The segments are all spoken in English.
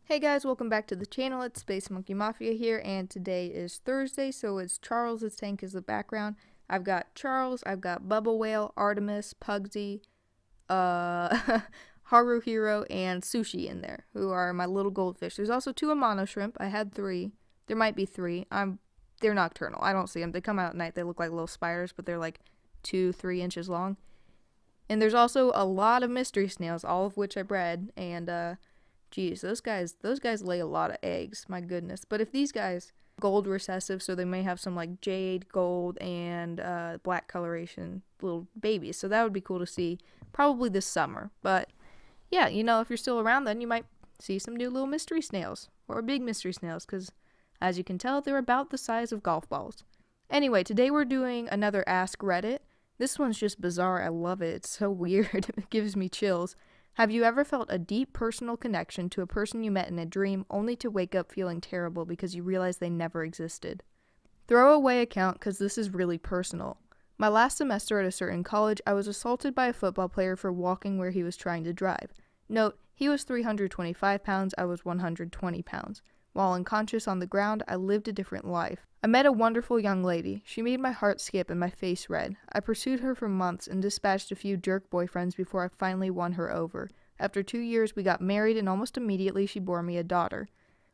Hey guys, welcome back to the channel. It's Space Monkey Mafia here, and today is Thursday, so it's Charles's tank as the background. I've got Charles, I've got Bubble Whale, Artemis, Pugsy, Haruhiro, and Sushi in there, who are my little goldfish. There's also two Amano shrimp. I had three. There might be three. They're nocturnal. I don't see them. They come out at night. They look like little spiders, but they're like 2-3 inches long. And there's also a lot of mystery snails, all of which I bred, and geez, those guys lay a lot of eggs, my goodness. But if these guys, gold recessive, so they may have some like jade, gold, and black coloration little babies. So that would be cool to see probably this summer. But yeah, if you're still around, then you might see some new little mystery snails or big mystery snails, because as you can tell, they're about the size of golf balls. Anyway, today we're doing another Ask Reddit. This one's just bizarre. I love it. It's so weird. It gives me chills. Have you ever felt a deep personal connection to a person you met in a dream only to wake up feeling terrible because you realize they never existed? Throwaway account because this is really personal. My last semester at a certain college, I was assaulted by a football player for walking where he was trying to drive. Note, he was 325 pounds, I was 120 pounds. While unconscious on the ground, I lived a different life. I met a wonderful young lady. She made my heart skip and my face red. I pursued her for months and dispatched a few jerk boyfriends before I finally won her over. After 2 years, we got married, and almost immediately she bore me a daughter.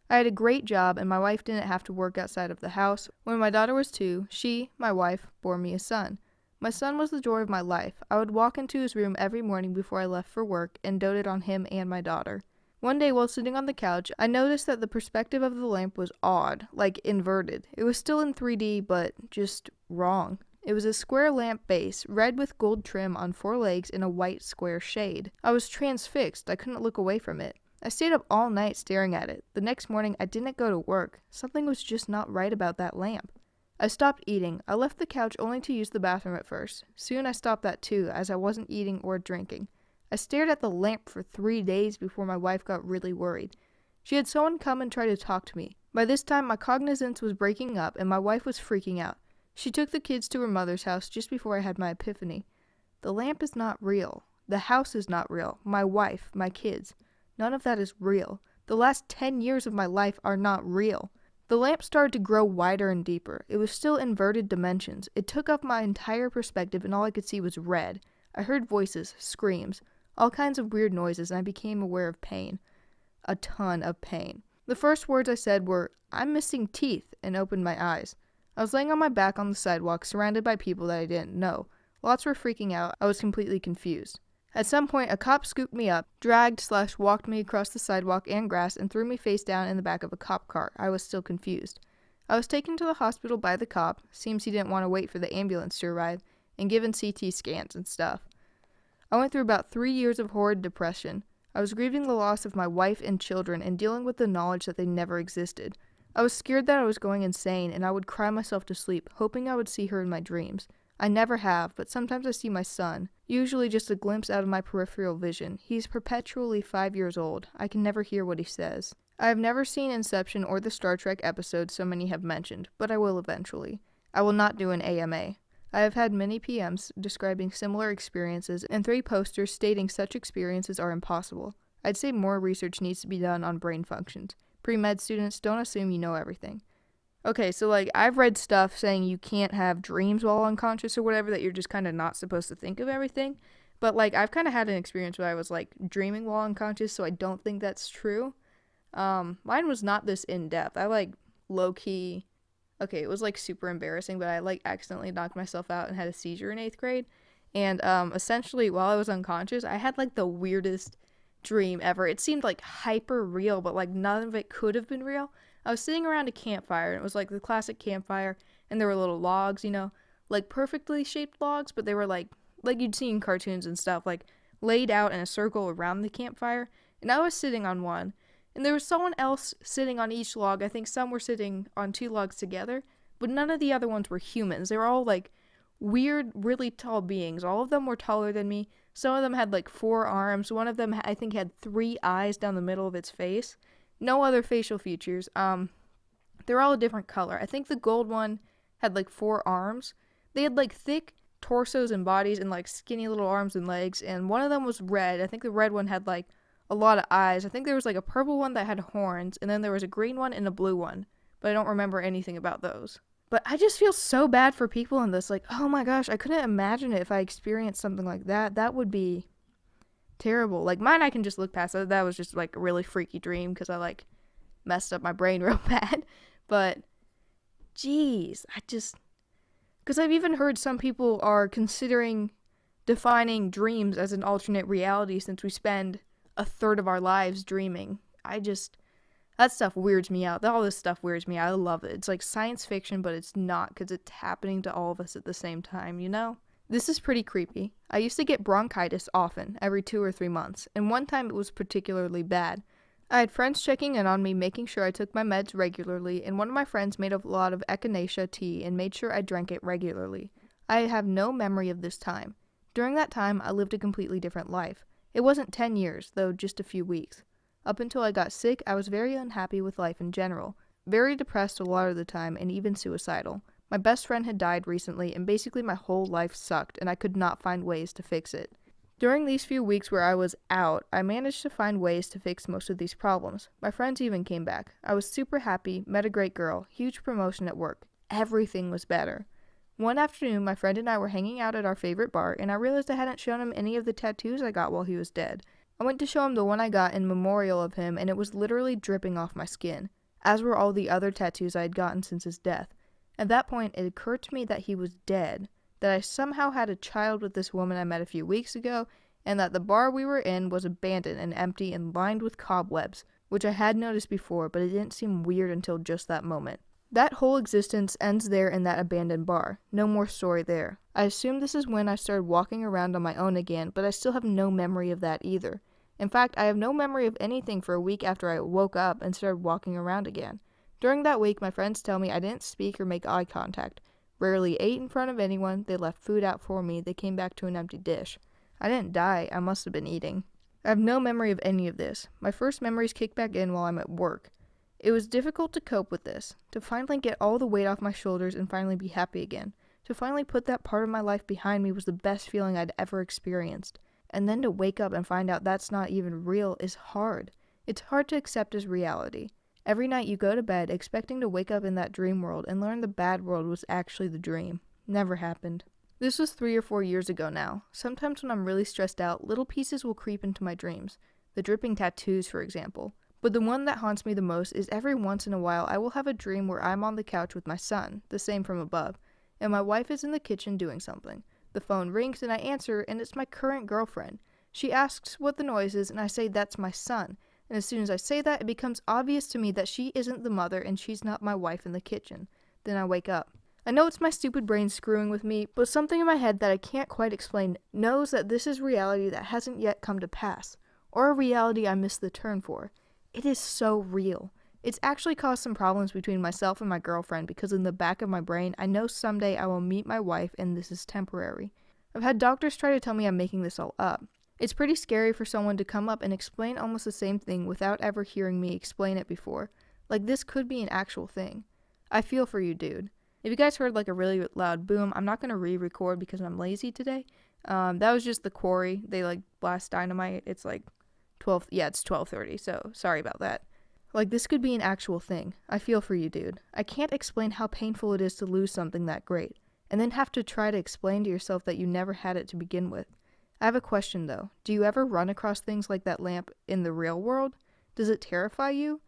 I had a great job, and my wife didn't have to work outside of the house. When my daughter was 2, she, my wife, bore me a son. My son was the joy of my life. I would walk into his room every morning before I left for work and doted on him and my daughter. One day while sitting on the couch, I noticed that the perspective of the lamp was odd, like inverted. It was still in 3D, but just wrong. It was a square lamp base, red with gold trim on 4 legs in a white square shade. I was transfixed. I couldn't look away from it. I stayed up all night staring at it. The next morning, I didn't go to work. Something was just not right about that lamp. I stopped eating. I left the couch only to use the bathroom at first. Soon I stopped that too, as I wasn't eating or drinking. I stared at the lamp for 3 days before my wife got really worried. She had someone come and try to talk to me. By this time, my cognizance was breaking up and my wife was freaking out. She took the kids to her mother's house just before I had my epiphany. The lamp is not real. The house is not real. My wife, my kids. None of that is real. The last 10 years of my life are not real. The lamp started to grow wider and deeper. It was still inverted dimensions. It took up my entire perspective and all I could see was red. I heard voices, screams, all kinds of weird noises, and I became aware of pain. A ton of pain. The first words I said were, "I'm missing teeth," and opened my eyes. I was laying on my back on the sidewalk, surrounded by people that I didn't know. Lots were freaking out. I was completely confused. At some point, a cop scooped me up, dragged/walked me across the sidewalk and grass, and threw me face down in the back of a cop car. I was still confused. I was taken to the hospital by the cop, seems he didn't want to wait for the ambulance to arrive, and given CT scans and stuff. I went through about 3 years of horrid depression. I was grieving the loss of my wife and children and dealing with the knowledge that they never existed. I was scared that I was going insane, and I would cry myself to sleep, hoping I would see her in my dreams. I never have, but sometimes I see my son, usually just a glimpse out of my peripheral vision. He's perpetually 5 years old. I can never hear what he says. I have never seen Inception or the Star Trek episode so many have mentioned, but I will eventually. I will not do an AMA. I have had many PMs describing similar experiences and 3 posters stating such experiences are impossible. I'd say more research needs to be done on brain functions. Pre-med students, don't assume you know everything. Okay, so I've read stuff saying you can't have dreams while unconscious or whatever, that you're just kind of not supposed to think of everything. But I've kind of had an experience where I was dreaming while unconscious, so I don't think that's true. Mine was not this in-depth. I low-key... Okay, it was super embarrassing, but I accidentally knocked myself out and had a seizure in 8th grade. And essentially while I was unconscious, I had the weirdest dream ever. It seemed hyper real, but none of it could have been real. I was sitting around a campfire, and it was the classic campfire, and there were little logs, perfectly shaped logs, but they were like you'd see in cartoons and stuff, laid out in a circle around the campfire. And I was sitting on one. And there was someone else sitting on each log. I think some were sitting on 2 logs together, but none of the other ones were humans. They were all weird, really tall beings. All of them were taller than me. Some of them had 4 arms. One of them I think had 3 eyes down the middle of its face. No other facial features. They're all a different color. I think the gold one had 4 arms. They had thick torsos and bodies and skinny little arms and legs, and one of them was red. I think the red one had a lot of eyes. I think there was like a purple one that had horns, and then there was a green one and a blue one, but I don't remember anything about those. But I just feel so bad for people in this. Like, oh my gosh, I couldn't imagine it if I experienced something like that. That would be terrible. Like mine, I can just look past it. That was just like a really freaky dream because I like messed up my brain real bad. But geez, because I've even heard some people are considering defining dreams as an alternate reality since we spend a third of our lives dreaming. That stuff weirds me out. All this stuff weirds me out. I love it. It's like science fiction, but it's not because it's happening to all of us at the same time, you know? This is pretty creepy. I used to get bronchitis often, every 2 or 3 months, and one time it was particularly bad. I had friends checking in on me, making sure I took my meds regularly, and one of my friends made a lot of echinacea tea and made sure I drank it regularly. I have no memory of this time. During that time, I lived a completely different life. It wasn't 10 years, though just a few weeks. Up until I got sick, I was very unhappy with life in general, very depressed a lot of the time, and even suicidal. My best friend had died recently, and basically my whole life sucked, and I could not find ways to fix it. During these few weeks where I was out, I managed to find ways to fix most of these problems. My friends even came back. I was super happy, met a great girl, huge promotion at work. Everything was better. One afternoon, my friend and I were hanging out at our favorite bar, and I realized I hadn't shown him any of the tattoos I got while he was dead. I went to show him the one I got in memorial of him, and it was literally dripping off my skin, as were all the other tattoos I had gotten since his death. At that point, it occurred to me that he was dead, that I somehow had a child with this woman I met a few weeks ago, and that the bar we were in was abandoned and empty and lined with cobwebs, which I had noticed before, but it didn't seem weird until just that moment. That whole existence ends there in that abandoned bar. No more story there. I assume this is when I started walking around on my own again, but I still have no memory of that either. In fact, I have no memory of anything for a week after I woke up and started walking around again. During that week, my friends tell me I didn't speak or make eye contact, rarely ate in front of anyone, they left food out for me, they came back to an empty dish. I didn't die, I must have been eating. I have no memory of any of this. My first memories kick back in while I'm at work. It was difficult to cope with this, to finally get all the weight off my shoulders and finally be happy again. To finally put that part of my life behind me was the best feeling I'd ever experienced. And then to wake up and find out that's not even real is hard. It's hard to accept as reality. Every night you go to bed expecting to wake up in that dream world and learn the bad world was actually the dream. Never happened. This was 3 or 4 years ago now. Sometimes when I'm really stressed out, little pieces will creep into my dreams. The dripping tattoos, for example. But the one that haunts me the most is every once in a while I will have a dream where I'm on the couch with my son, the same from above, and my wife is in the kitchen doing something. The phone rings and I answer, and it's my current girlfriend. She asks what the noise is, and I say that's my son. And as soon as I say that, it becomes obvious to me that she isn't the mother and she's not my wife in the kitchen. Then I wake up. I know it's my stupid brain screwing with me, but something in my head that I can't quite explain knows that this is reality that hasn't yet come to pass, or a reality I missed the turn for. It is so real. It's actually caused some problems between myself and my girlfriend because in the back of my brain, I know someday I will meet my wife and this is temporary. I've had doctors try to tell me I'm making this all up. It's pretty scary for someone to come up and explain almost the same thing without ever hearing me explain it before. Like this could be an actual thing. I feel for you, dude. If you guys heard like a really loud boom, I'm not going to re-record because I'm lazy today. That was just the quarry. They like blast dynamite. It's like 12, yeah, it's 12:30, so sorry about that. Like, this could be an actual thing. I feel for you, dude. I can't explain how painful it is to lose something that great, and then have to try to explain to yourself that you never had it to begin with. I have a question, though. Do you ever run across things like that lamp in the real world? Does it terrify you?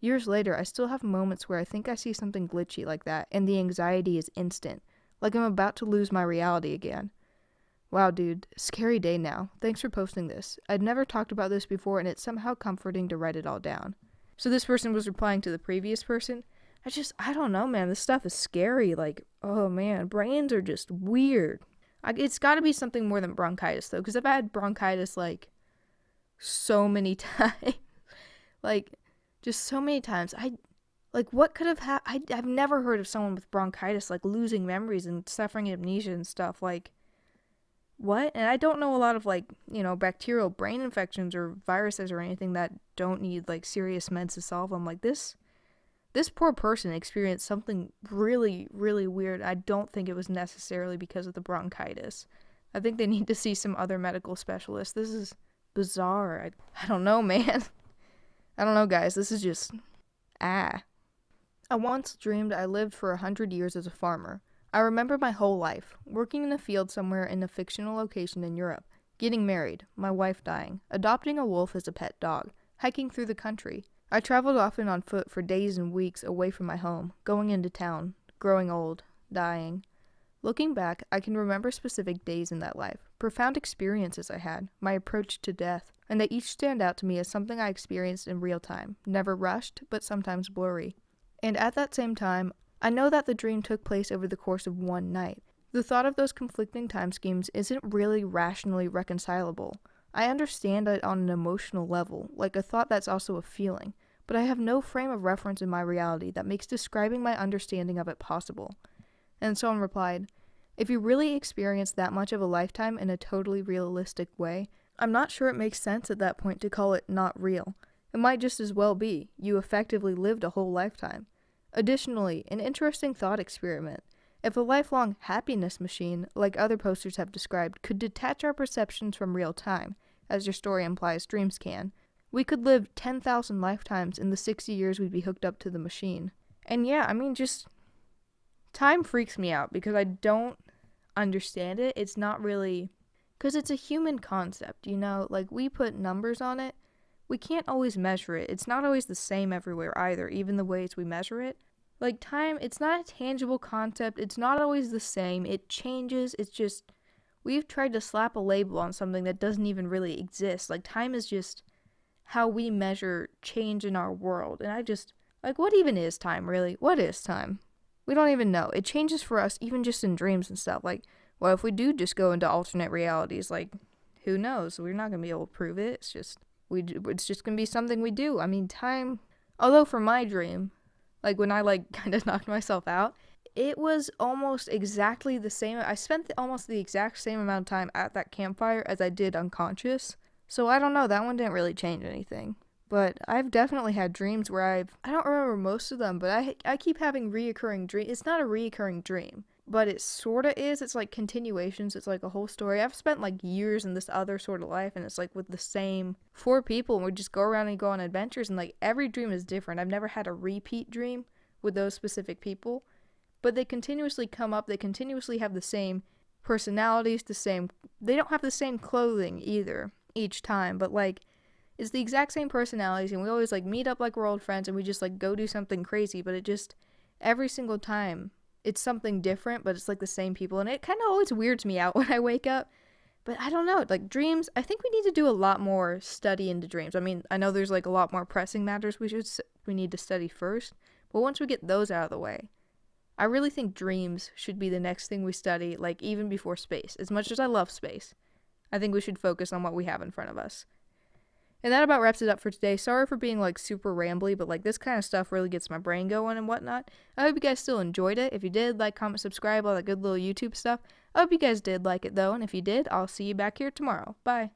Years later, I still have moments where I think I see something glitchy like that, and the anxiety is instant, like I'm about to lose my reality again. Wow, dude, scary day now. Thanks for posting this. I'd never talked about this before, and it's somehow comforting to write it all down. So this person was replying to the previous person. I don't know, man. This stuff is scary. Like, oh man, brains are just weird. It's got to be something more than bronchitis, though, because I've had bronchitis, like, so many times. Like, just so many times. What could have happened? I've never heard of someone with bronchitis, like, losing memories and suffering amnesia and stuff. Like, what? And I don't know a lot of, like, bacterial brain infections or viruses or anything that don't need, like, serious meds to solve them. Like, this poor person experienced something really, really weird. I don't think it was necessarily because of the bronchitis. I think they need to see some other medical specialist. This is bizarre. I don't know, man. I don't know, guys. This is just, I once dreamed I lived for 100 years as a farmer. I remember my whole life, working in a field somewhere in a fictional location in Europe, getting married, my wife dying, adopting a wolf as a pet dog, hiking through the country. I traveled often on foot for days and weeks away from my home, going into town, growing old, dying. Looking back, I can remember specific days in that life, profound experiences I had, my approach to death, and they each stand out to me as something I experienced in real time, never rushed, but sometimes blurry. And at that same time, I know that the dream took place over the course of one night. The thought of those conflicting time schemes isn't really rationally reconcilable. I understand it on an emotional level, like a thought that's also a feeling, but I have no frame of reference in my reality that makes describing my understanding of it possible. And someone replied, if you really experience that much of a lifetime in a totally realistic way, I'm not sure it makes sense at that point to call it not real. It might just as well be. You effectively lived a whole lifetime. Additionally, an interesting thought experiment. If a lifelong happiness machine, like other posters have described, could detach our perceptions from real time, as your story implies dreams can, we could live 10,000 lifetimes in the 60 years we'd be hooked up to the machine. And yeah, I mean, just time freaks me out because I don't understand it. It's not really, because it's a human concept, you know, like we put numbers on it. We can't always measure it. It's not always the same everywhere either, even the ways we measure it. Like time, it's not a tangible concept. It's not always the same. It changes. It's just, we've tried to slap a label on something that doesn't even really exist. Like time is just how we measure change in our world. And I just, like, what even is time, really? What is time? We don't even know. It changes for us even just in dreams and stuff. Like, well, if we do just go into alternate realities, like, who knows? We're not going to be able to prove it. It's just going to be something we do. I mean, time, although for my dream, like when I like kind of knocked myself out, it was almost exactly the same. I spent almost the exact same amount of time at that campfire as I did unconscious. So I don't know. That one didn't really change anything. But I've definitely had dreams where I don't remember most of them, but I keep having reoccurring dreams. It's not a reoccurring dream, but it sort of is. It's like continuations. It's like a whole story. I've spent like years in this other sort of life, and it's like with the same 4 people, and we just go around and go on adventures, and like every dream is different. I've never had a repeat dream with those specific people, but they continuously come up. They continuously have the same personalities, they don't have the same clothing either each time, but like, it's the exact same personalities, and we always like meet up like we're old friends, and we just like go do something crazy, but it just, every single time, it's something different, but it's like the same people, and it kind of always weirds me out when I wake up. But I don't know, like dreams, I think we need to do a lot more study into dreams. I mean, I know there's like a lot more pressing matters we need to study first, but once we get those out of the way, I really think dreams should be the next thing we study, like even before space. As much as I love space, I think we should focus on what we have in front of us. And that about wraps it up for today. Sorry for being like super rambly, but like this kind of stuff really gets my brain going and whatnot. I hope you guys still enjoyed it. If you did, like, comment, subscribe, all that good little YouTube stuff. I hope you guys did like it though, and if you did, I'll see you back here tomorrow. Bye.